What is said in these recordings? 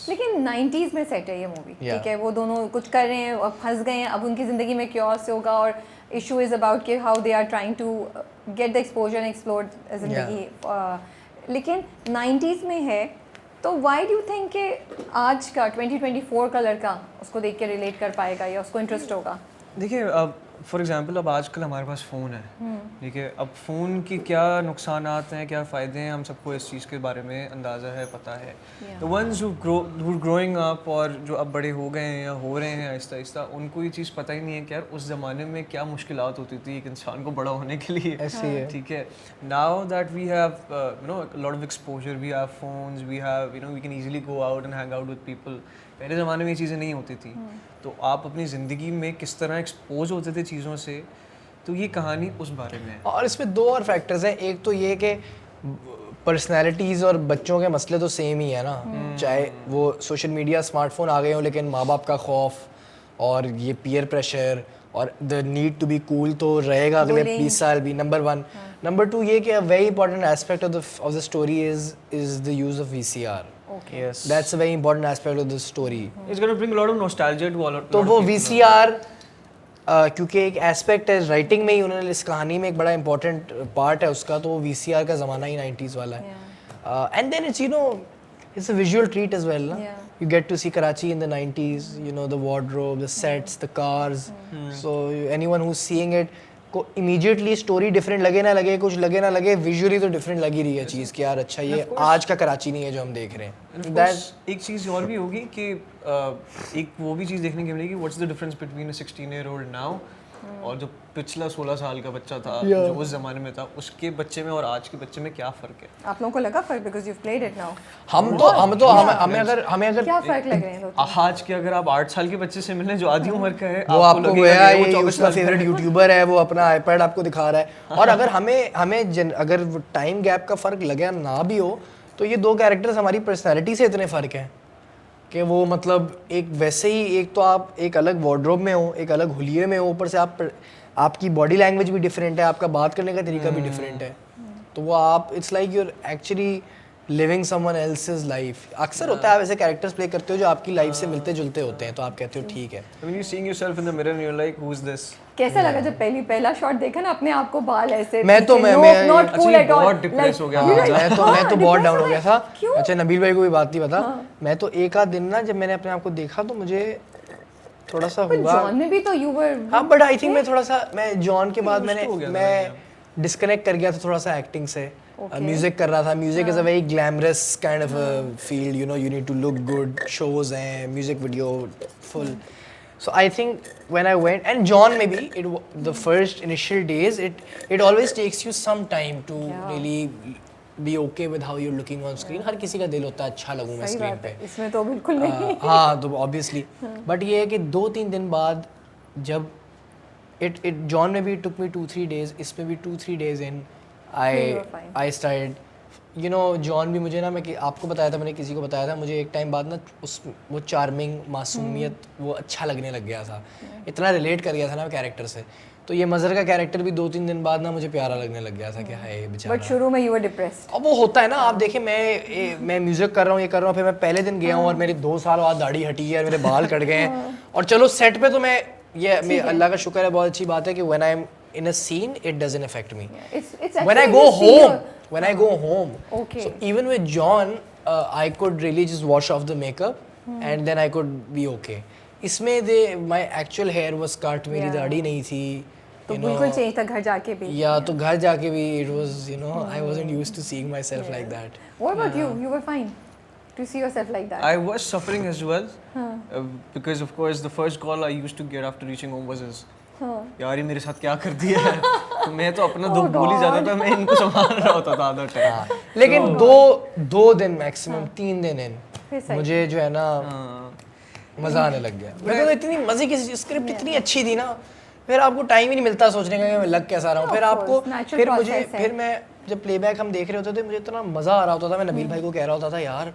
लेकिन 90s में set है ये मूवी, ठीक है, वो दोनों कुछ कर रहे हैं, अब फंस गए हैं, अब उनकी ज़िंदगी में क्योस होगा और इशू इज़ अबाउट कि how they are trying to get the exposure and explore ज़िंदगी। लेकिन 90s में है तो व्हाई डू यू थिंक कि आज का 2024 का लड़का उसको देख के रिलेट कर पाएगा या उसको इंटरेस्ट होगा? देखिए, अब फॉर एग्जांपल अब आजकल हमारे पास फ़ोन है, ठीक है, अब फ़ोन की क्या नुकसानात हैं, क्या फ़ायदे हैं, हम सबको इस चीज़ के बारे में अंदाज़ा है, पता है। The ones who growing up और जो अब बड़े हो गए हैं या हो रहे हैं आहिस्ता आहिस्ता, उनको ये चीज़ पता ही नहीं है कि यार उस ज़माने में क्या मुश्किलात होती थी एक इंसान को बड़ा होने के लिए। ऐसे ही है। ठीक है, now that we have you know lot of exposure, we have phones, we have you know we can easily go out and hang out with people. पहले ज़माने में ये चीज़ें नहीं होती थी, तो आप अपनी ज़िंदगी में किस तरह एक्सपोज होते थे चीज़ों से, तो ये कहानी उस बारे में है। और इसमें दो और फैक्टर्स हैं, एक तो ये कि पर्सनैलिटीज़ और बच्चों के मसले तो सेम ही है ना, चाहे वो सोशल मीडिया स्मार्टफोन आ गए हो, लेकिन माँ बाप का खौफ और ये पीयर प्रेशर और the need to be cool तो रहेगा अगले 20 साल भी, नंबर वन। नंबर टू ये कि a very important aspect of the story is the use of VCR। Yes, that's a very important aspect of the story. it's going to bring a lot of nostalgia to all. तो वो VCR क्योंकि एक aspect है writing में ही, उन्होंने इस कहानी में एक बड़ा इंपॉर्टेंट पार्ट है उसका, तो वो VCR का ज़माना ही 90s वाला है। And then it's it's a visual treat as well, na? You get to see Karachi in the 90s, you know, the wardrobe, the sets, the cars. So anyone who's seeing it को immediately story different लगे ना लगे, कुछ लगे ना लगे, visually तो different लगी रही है चीज़ कि यार अच्छा ये आज का कराची नहीं है जो हम देख रहे हैं। एक चीज़ और भी होगी कि एक वो भी चीज़ देखने की मिलेगी, what's the difference between a 16-year-old now और जो पिछला 16 साल का बच्चा था जो उस जमाने में था, उसके बच्चे में और आज के बच्चे में क्या फ़र्क है? आप लोगों को लगा फर्क because you played it now? हमें अगर क्या फर्क लग रहे हैं? आज के अगर आप 8 साल के बच्चे से मिलने जो आधी उम्र का है, वो आपको लगेगा कि वो 24 उसका साल का फेवरेट यूट्यूबर है, वो अपना आईपैड आपको दिखा रहा है। और अगर अगर टाइम गैप का फर्क लगे ना भी हो, तो ये दो कैरेक्टर्स हमारी पर्सनैलिटी से इतने फ़र्क हैं कि वो मतलब एक वैसे ही, एक तो आप एक अलग वार्डरोब में हो, एक अलग हुलिये में हो, ऊपर से आपकी बॉडी लैंग्वेज भी डिफरेंट है, आपका बात करने का तरीका भी डिफरेंट है, तो वो आप it's like you're actually living someone else's life. अक्सर होता है आप ऐसे कैरेक्टर्स प्ले करते हो जो आपकी लाइफ से मिलते जुलते होते हैं, तो आप कहते हो ठीक है। When you seeing yourself in the mirror and you're like, who's this? कैसा लगा जब पहला शॉट देखा ना अपने आप को, बाल ऐसे मैं नॉट कूल एट ऑल, बहुत डिप्रेस हो गया मैं तो बहुत डाउन हो गया था। अच्छा नबील भाई को भी बात नहीं पता, मैं तो एक आध दिन ना जब मैंने अपने आप को देखा तो मुझे थोड़ा सा हुआ। जॉन में भी तो यू वर, हाँ बट आई थिंक मैं थोड़ा सा, मैं जॉन के बाद मैं डिस्कनेक्ट कर गया था थोड़ा सा एक्टिंग से। म्यूजिक कर रहा था, music is a very glamorous kind of field, you know, you need to look good, shows हैं, music video full. So I think when I went, and John maybe the first initial days it always takes you some time to really be okay with how you're looking on screen. हर किसी का दिल होता है अच्छा लगूं मैं screen पे, इसमें तो बिल्कुल नहीं। हाँ तो obviously, but ये है कि 2-3 दिन बाद जब John में भी took me 2-3 days, इसमें भी 2-3 days in I started, you know, John भी मुझे ना, मैं आपको बताया था, मैंने किसी को बताया था, मुझे एक टाइम बाद ना वो चार्मिंग मासूमियत वो अच्छा लगने लग गया था, इतना रिलेट कर गया था ना कैरेक्टर से। तो ये मज़हर का कैरेक्टर भी 2-3 दिन बाद ना मुझे प्यारा लगने लग गया था कि हाय बेचारा। बट शुरू में यू वर डिप्रेस्ड। अब वो होता है ना, आप देखें मैं म्यूजिक कर रहा हूँ, ये कर रहा हूँ, फिर मैं पहले दिन गया हूँ और मेरी 2 साल बाद दाढ़ी हटी है और मेरे बाल कट गए हैं, और चलो सेट पे तो मैं अल्लाह का शुक्र है, बहुत अच्छी बात है कि when I am in a seen it doesn't affect me. When I go home, okay. So even with John, I could really just wash off the makeup and then I could be okay. इसमें my actual hair was cut, मेरी दाढ़ी नहीं थी, तो बिल्कुल change था घर जाके भी। या तो घर जाके भी it was, you know, I wasn't used to seeing myself like that. What about you? You were fine to see yourself like that? I was suffering as well, because of course the first call I used to get after reaching home was this, यार ये मेरे साथ क्या कर दिया है। तो मैं तो अपना दुख भूल ही जाता था, मैं इनको संभाल रहा होता था आधा टाइम। लेकिन दो दिन मैक्सिमम 3 दिन इन मुझे जो है ना मज़ा आने लग गया। मेरे को इतनी मज़े की स्क्रिप्ट इतनी अच्छी थी ना, फिर आपको टाइम ही नहीं मिलता सोचने का कि मैं लग कैसा रहा हूँ। फिर आपको फिर मैं जब प्लेबैक हम देख रहे होते थे, मुझे इतना मज़ा आ रहा होता था, मैं नबील भाई को कह रहा होता था यार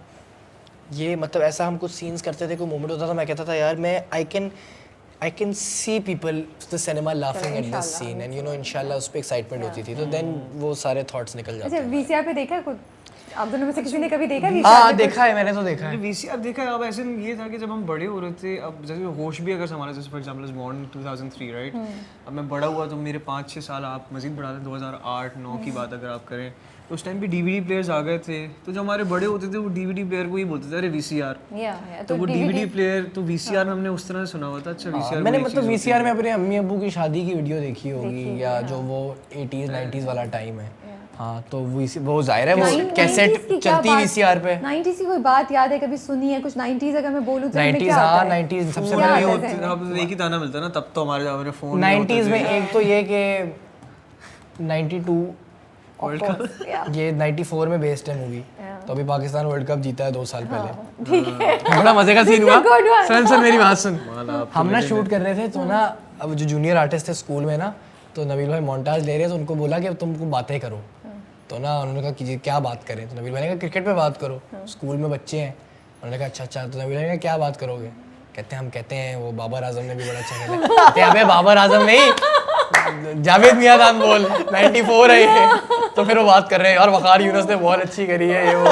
ये मतलब ऐसा हम कुछ सीन्स करते थे, कोई मोमेंट होता था, मैं कहता था यार मैं I can see people the cinema laughing at this scene and you know इंशाल्लाह उस पे एक्साइटमेंट होती थी, तो देन वो सारे थॉट्स निकल जाते हैं। अच्छा VCR पे देखा है खुद? आप दोनों में से किसी ने कभी देखा हाँ देखा है, मैंने तो देखा है। VCR देखा है। अब ऐसे ये था कि जब हम बड़े हो रहे थे, अब जैसे होश भी अगर हमारा, जैसे for example is born 2003 right, अब मैं बड़ा हुआ तो मेरे 5-6 साल, आप मजीद बढ़ा लें 2008-9 की बात अगर आप करें, तो उस टाइम पे DVD प्लेयर्स आ गए थे। तो जो हमारे बड़े होते थे वो DVD प्लेयर को ही बोलते थे, अरे VCR। तो वो DVD प्लेयर, तो VCR में हमने उस तरह सुना हुआ था। अच्छा VCR मैंने मतलब VCR में अपने अम्मी अब्बू की शादी की वीडियो देखी होगी, या जो वो 80s 90s वाला टाइम है। हाँ तो वो जाहिर है वो कैसेट चलती VCR पे। 90s की कोई बात याद है कभी सुनी है कुछ? 90s अगर मैं बोलूं तो 90s, हाँ 90s सबसे पहले अब एक ही ताना मिलता ना, तब तो हमारे फोन 90s में एक तो ये कि 92 ये 94 में बेस्ड है मूवी, तो अभी पाकिस्तान वर्ल्ड कप जीता है 2 साल पहले। ठीक है, बड़ा मजे का सीन हुआ। सुन मेरी बात सुन, हम ना शूट कर रहे थे तो ना, अब जो जूनियर आर्टिस्ट थे स्कूल में ना, तो नबील भाई मोन्टाज ले रहे, तो उनको बोला कि तुमको बातें करो। तो ना उन्होंने कहा कि क्या बात करें, तो नबील भाई ने कहा क्रिकेट पे बात करो, स्कूल में बच्चे हैं। उन्होंने कहा अच्छा। तो नबील भाई ने कहा क्या बात करोगे? कहते हैं वो बाबर आजम ने भी बड़ा अच्छा खेला। कहते हैं अबे बाबर आजम नहीं, जावेद मियां खान बोल, 94 है ये। तो फिर वो बात कर रहे हैं, और वकार यूनुस ने बहुत अच्छी करी है ये वो।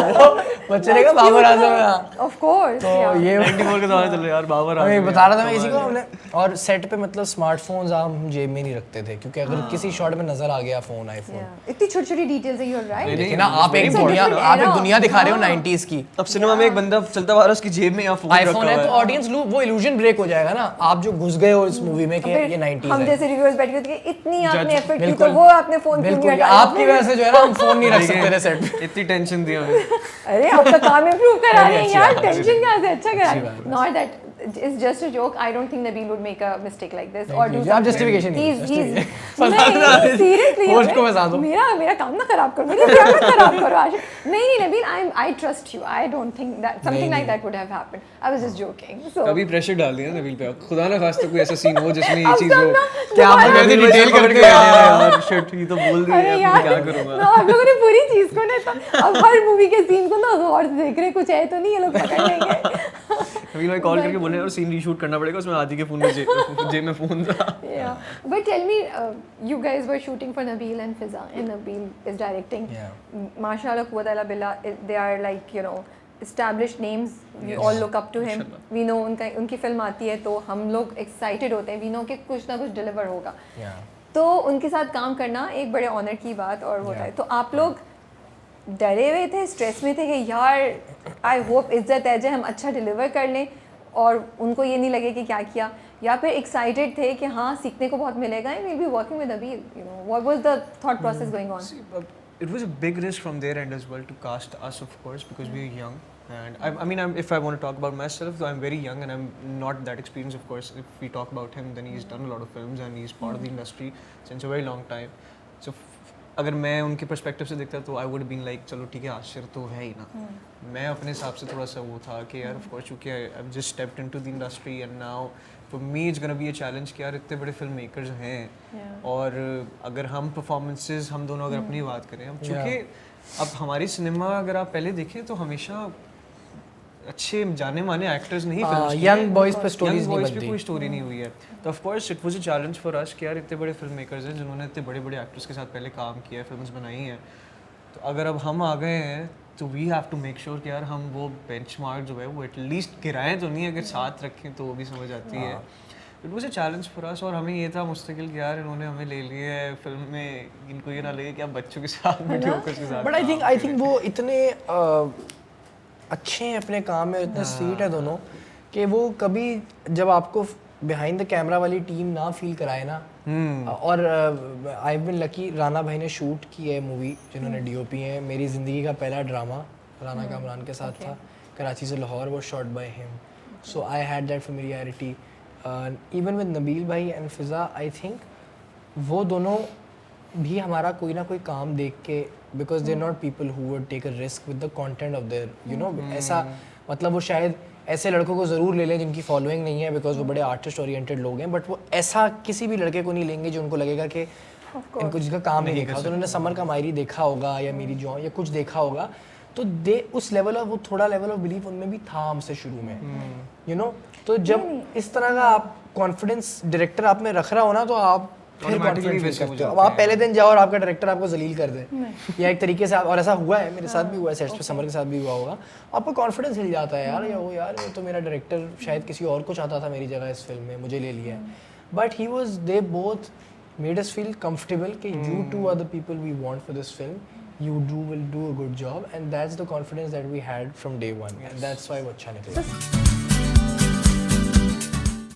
बच्चे ने कहा बाबर आजम है, ऑफ कोर्स। तो ये 94 के दौरान चल रहे यार बाबर आजम। मैं बता रहा था मैं किसी को, हमने और सेट पे मतलब स्मार्टफोन्स हम जेब में नहीं रखते थे, क्योंकि अगर किसी शॉट में नजर आ गया फोन, आईफोन, इतनी छोटी-छोटी डिटेल्स है, यू आर राइट। देखिए ना आप एक दुनिया दिखा रहे हो 90s की। अब सिनेमा में एक बंदा चलता हुआ उसकी जेब में फोन आईफोन है, तो ऑडियंस वो इल्यूजन ब्रेक हो जाएगा ना, आप जो घुस गए हो इस मूवी में कि ये 90s हम है। जैसे रिव्यूअर्स बैठ गए थे, इतनी आपने एफर्ट की तो वो आपने फोन क्यों बिल्कुल, नहीं आपकी वजह से जो है ना हम फोन नहीं रख सकते थे सेट पे। इतनी टेंशन दी हमें। अरे आपका काम इम्प्रूव करा रहे हैं यार, टेंशन कहाँ से? अच्छा करा। Not that, it's just a joke. I don't think Nabil would make a mistake like this or do something. आप justification नहीं, नहीं, seriously होस्ट को बता दो। मेरा काम ना खराब करो, मेरी प्यार मत खराब करो आशिक। नहीं Nabil, I trust you. I don't think that something like that would have happened. I was just joking. So कभी प्रेशर डाल दिया नबील पे, खुदा ना खास्ता कोई ऐसा सीन हो जिसमें ये चीज हो क्या आप लोग ऐसे डिटेल करके यार शिट ये तो बोल दी अरे यार, यार, क्या करूंगा। आप लोगों ने पूरी चीज को ना, अब हर मूवी के सीन को ना गौर से देख रहे, कुछ है तो नहीं ये लोग पकड़ लेंगे। नबील भाई कॉल करके बोले और सीन रीशूट करना पड़ेगा, उसमें आदि के फोन में जेब में फोन था। Yeah, but tell me, you guys were shooting for Nabil and Fiza, and Nabil is directing. Mashallah, quwwata billah, they are like, you know, established names. We all look up to him. We know उनकी film आती है तो हम लोग excited होते हैं. We know कि कुछ ना कुछ deliver होगा. तो उनके साथ काम करना एक बड़े ऑनर की बात और होता है। तो आप लोग डरे हुए थे, स्ट्रेस में थे कि यार आई होप इज्जत है हम अच्छा डिलीवर कर लें और उनको ये नहीं लगे कि क्या किया, या फिर एक्साइटेड थे कि हाँ सीखने को बहुत मिलेगा and we be working with Nabeel, you know, what was the thought process going on? It was a big risk from their end as well to cast us, of course, because we were young. And I mean, if I want to talk about myself, though I'm very young and I'm not that experienced, of course. If we talk about him, then he's done a lot of films and he's part of the industry since a very long time. So अगर मैं उनके perspective से देखता तो I would been like चलो ठीक है आशिर तो है ही ना। मैं अपने हिसाब से थोड़ा सा वो था कि यार ऑफ कोर्स क्योंकि I just stepped into the industry and now for me it's gonna be a challenge कि यार इतने बड़े फिल्म मेकर्स हैं और अगर हम परफॉर्मेंसेस हम दोनों अगर अपनी बात करें हम चूँकि अब हमारी सिनेमा अगर आप पहले देखें तो हमेशा अच्छे जाने माने एक्टर्स नहीं यंग बॉयज पे स्टोरीज नहीं बनती, कोई स्टोरी नहीं हुई है। तो of course it was a challenge for us कि यार इतने बड़े फिल्म मेकर्स हैं जिन्होंने इतने बड़े बड़े एक्टर्स के साथ पहले काम किया है, फिल्म्स बनाई हैं, तो अगर अब हम आ गए हैं तो we have to make sure कि यार हम वो बेंचमार्क जो है वो एटलीस्ट गिराएं तो नहीं, अगर साथ रखें तो वो भी समझ आती है। It was a challenge for us और हमें ये था मुस्तकिल कि यार इन्होंने हमें ले लिया है फिल्म में, इनको ये ना लगे कि आप बच्चों के साथ मीडियोकर्स के साथ। बट आई थिंक वो इतने अच्छे हैं अपने काम में, इतने स्वीट है दोनों कि वो कभी जब आपको बिहाइंड द कैमरा वाली टीम ना फील कराए ना। और I have been lucky, Rana भाई ने शूट की है मूवी जिन्होंने डीओपी है, मेरी ज़िंदगी का पहला ड्रामा राना कामरान के साथ था, कराची से लाहौर, वो shot by him, so I had that familiarity. Even with Nabeel भाई एंड फिज़ा, आई थिंक वो दोनों भी हमारा कोई ना कोई काम देख के, because they are not people who would take a risk with the content of their, you know, ऐसा मतलब वो शायद ऐसे लड़कों को ज़रूर ले लें जिनकी फॉलोइंग नहीं है बिकॉज वो बड़े आर्टिस्ट ओरिएंटेड लोग हैं, बट वो ऐसा किसी भी लड़के को नहीं लेंगे जो उनको लगेगा कि इनको जिसका काम नहीं देखा, तो उन्होंने समर का मायरी देखा होगा या मेरी जॉन या कुछ देखा होगा, तो दे उस लेवल ऑफ, वो थोड़ा लेवल ऑफ बिलीफ उनमें भी था हमसे शुरू में, यू नो। तो जब इस तरह का आप कॉन्फिडेंस डायरेक्टर आप में रख रहा हो ना, तो आप फिर Automatically कॉन्फिडेंट फील वैसे हो करते हो। अब जाते आप पहले दिन जाओ और आपका डायरेक्टर आपको जलील कर दे या एक तरीके से और ऐसा हुआ है, मेरे साथ भी हुआ है, सेट्स पे समर के साथ भी हुआ होगा, आपको कॉन्फिडेंस हिल जाता है यार, यार ये तो मेरा डायरेक्टर शायद किसी और को चाहता था मेरी जगह इस फिल्म में, मुझे ले लिया है। But he was, they both made us feel comfortable कि you two are the people we want for this film, you will do a good job, and that's the confidence that we had from day one, and that's why वो अच्छा निकला।